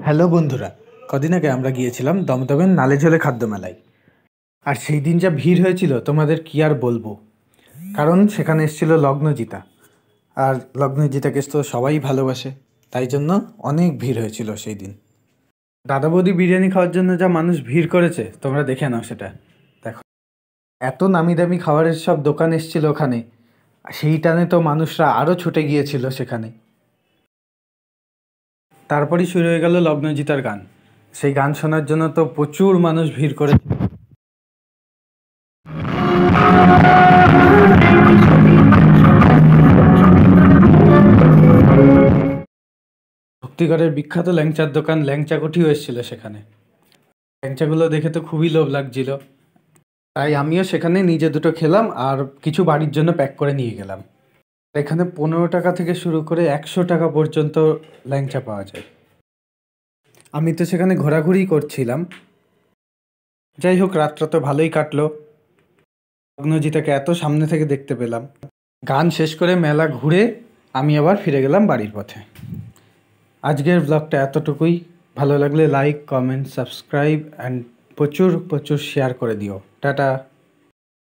Hello বন্ধুরা, কদিন আগে আমরা গিয়েছিলাম দমদমের নালেঝোলে খাদ্য মেলায়। আর সেই দিন যা ভিড় হয়েছিল তোমাদের কি আর বলবো। কারণ সেখানে এসেছিল লগ্নজিতা। আর লগ্নজিতাকে তো সবাই ভালোবাসে, তাই জন্য অনেক ভিড় হয়েছিল সেই দিন। দাদা বৌদি বিরিয়ানি খাওয়ার জন্য যা মানুষ ভিড় করেছে তোমরা দেখে নাও সেটা। দেখো, এত নামি দামি খাবারের সব দোকান এসেছিল ওখানে। সেই টানে তো মানুষরা আরও ছুটে গিয়েছিল সেখানে। তারপরই শুরু হয়ে গেল লগ্নজিতার গান। সেই গান শোনার জন্য তো প্রচুর মানুষ ভিড় করে। ভক্তিগড়ের বিখ্যাত ল্যাংচার দোকান ল্যাংচাকুঠিও এসেছিল সেখানে। ল্যাংচাগুলো দেখে তো খুবই লোভ লাগছিল, তাই আমিও সেখানে নিজে দুটো খেলাম আর কিছু বাড়ির জন্য প্যাক করে নিয়ে গেলাম। এখানে 15 টাকা থেকে শুরু করে 100 টাকা পর্যন্ত ল্যাংচা পাওয়া যায়। আমি তো সেখানে ঘোরাঘুরি করছিলাম। যাই হোক, রাতটা তো ভালোই কাটলো। লগ্নজিতাকে এত সামনে থেকে দেখতে পেলাম। গান শেষ করে মেলা ঘুরে আমি আবার ফিরে গেলাম বাড়ির পথে। আজকের ব্লগটা এতটুকুই। ভালো লাগলে লাইক, কমেন্ট, সাবস্ক্রাইব অ্যান্ড প্রচুর প্রচুর শেয়ার করে দিও। টাটা।